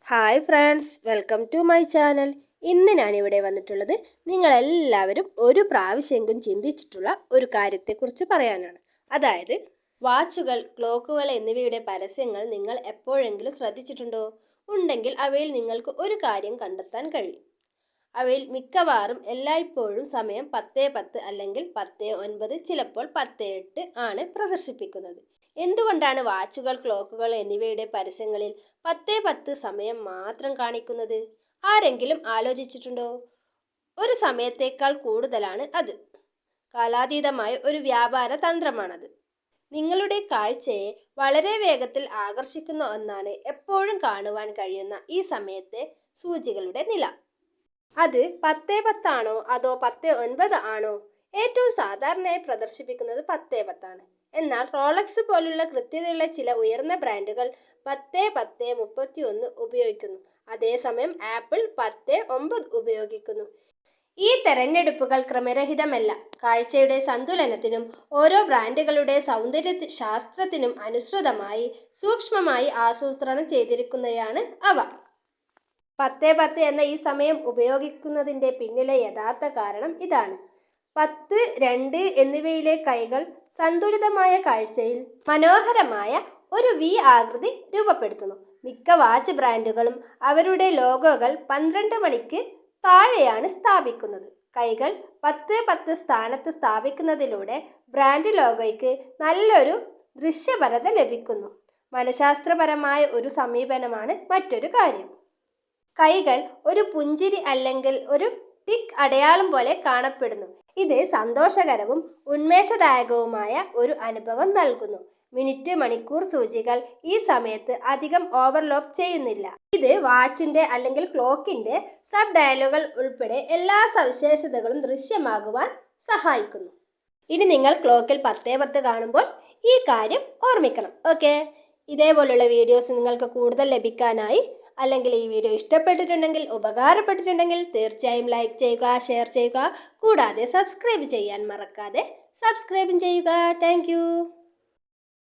Hi friends, welcome to my channel. ഇന്ന് ഞാനിവിടെ വന്നിട്ടുള്ളത് നിങ്ങളെല്ലാവരും ഒരു പ്രാവശ്യമെങ്കിലും ചിന്തിച്ചിട്ടുള്ള ഒരു കാര്യത്തെക്കുറിച്ച് പറയാനാണ്. അതായത് വാച്ചുകൾ, ക്ലോക്കുകൾ എന്നിവയുടെ പരസ്യങ്ങൾ നിങ്ങൾ എപ്പോഴെങ്കിലും ശ്രദ്ധിച്ചിട്ടുണ്ടോ? ഉണ്ടെങ്കിൽ അവയിൽ നിങ്ങൾക്ക് ഒരു കാര്യം കണ്ടെത്താൻ കഴിയും. അവയിൽ മിക്കവാറും എല്ലായ്പ്പോഴും സമയം 10:10 അല്ലെങ്കിൽ 10:09, ചിലപ്പോൾ 10:08 ആണ് പ്രദർശിപ്പിക്കുന്നത്. എന്തുകൊണ്ടാണ് വാച്ചുകൾ, ക്ലോക്കുകൾ എന്നിവയുടെ പരസ്യങ്ങളിൽ 10:10 സമയം മാത്രം കാണിക്കുന്നത്? ആരെങ്കിലും ആലോചിച്ചിട്ടുണ്ടോ? ഒരു സമയത്തേക്കാൾ കൂടുതലാണ് അത്. കാലാതീതമായ ഒരു വ്യാപാര തന്ത്രമാണത്. നിങ്ങളുടെ കാഴ്ചയെ വളരെ വേഗത്തിൽ ആകർഷിക്കുന്ന ഒന്നാണ് എപ്പോഴും കാണുവാൻ കഴിയുന്ന ഈ സമയത്തെ സൂചികളുടെ നില. അത് 10:10 ആണോ അതോ 10:09 ആണോ? ഏറ്റവും സാധാരണയായി പ്രദർശിപ്പിക്കുന്നത് 10:10 ആണ്. എന്നാൽ റോളക്സ് പോലുള്ള കൃത്യതയുള്ള ചില ഉയർന്ന ബ്രാൻഡുകൾ 10:10:31 ഉപയോഗിക്കുന്നു. അതേസമയം ആപ്പിൾ 10:09 ഉപയോഗിക്കുന്നു. ഈ തെരഞ്ഞെടുപ്പുകൾ ക്രമരഹിതമല്ല. കാഴ്ചയുടെ സന്തുലനത്തിനും ഓരോ ബ്രാൻഡുകളുടെ സൗന്ദര്യ ശാസ്ത്രത്തിനും അനുസൃതമായി സൂക്ഷ്മമായി ആസൂത്രണം ചെയ്തിരിക്കുന്നവയാണ് അവ. 10:10 എന്ന ഈ സമയം ഉപയോഗിക്കുന്നതിൻ്റെ പിന്നിലെ യഥാർത്ഥ കാരണം ഇതാണ്. 10, 2 എന്നിവയിലെ കൈകൾ സന്തുലിതമായ കാഴ്ചയിൽ മനോഹരമായ ഒരു വി ആകൃതി രൂപപ്പെടുത്തുന്നു. മിക്ക വാച്ച് ബ്രാൻഡുകളും അവരുടെ ലോഗോകൾ 12 മണിക്ക് താഴെയാണ് സ്ഥാപിക്കുന്നത്. കൈകൾ 10:10 സ്ഥാനത്ത് സ്ഥാപിക്കുന്നതിലൂടെ ബ്രാൻഡ് ലോഗോയ്ക്ക് നല്ലൊരു ദൃശ്യപരത ലഭിക്കുന്നു. മനഃശാസ്ത്രപരമായ ഒരു സമീപനമാണ് മറ്റൊരു കാര്യം. കൈകൾ ഒരു പുഞ്ചിരി അല്ലെങ്കിൽ ഒരു ടിക്ക് അടയാളം പോലെ കാണപ്പെടുന്നു. ഇത് സന്തോഷകരവും ഉന്മേഷദായകവുമായ ഒരു അനുഭവം നൽകുന്നു. മിനിറ്റ്, മണിക്കൂർ സൂചികൾ ഈ സമയത്ത് അധികം ഓവർലോപ്പ് ചെയ്യുന്നില്ല. ഇത് വാച്ചിന്റെ അല്ലെങ്കിൽ ക്ലോക്കിന്റെ സബ് ഡയലുകൾ ഉൾപ്പെടെ എല്ലാ സവിശേഷതകളും ദൃശ്യമാകുവാൻ സഹായിക്കുന്നു. ഇനി നിങ്ങൾ ക്ലോക്കിൽ 10:10 കാണുമ്പോൾ ഈ കാര്യം ഓർമ്മിക്കണം. ഓക്കെ, ഇതേപോലുള്ള വീഡിയോസ് നിങ്ങൾക്ക് കൂടുതൽ ലഭിക്കാനായി, അല്ലെങ്കിൽ ഈ വീഡിയോ ഇഷ്ടപ്പെട്ടിട്ടുണ്ടെങ്കിൽ, ഉപകാരപ്പെട്ടിട്ടുണ്ടെങ്കിൽ തീർച്ചയായും ലൈക്ക് ചെയ്യുക, ഷെയർ ചെയ്യുക. കൂടാതെ സബ്സ്ക്രൈബ് ചെയ്യാൻ മറക്കാതെ സബ്സ്ക്രൈബും ചെയ്യുക. താങ്ക്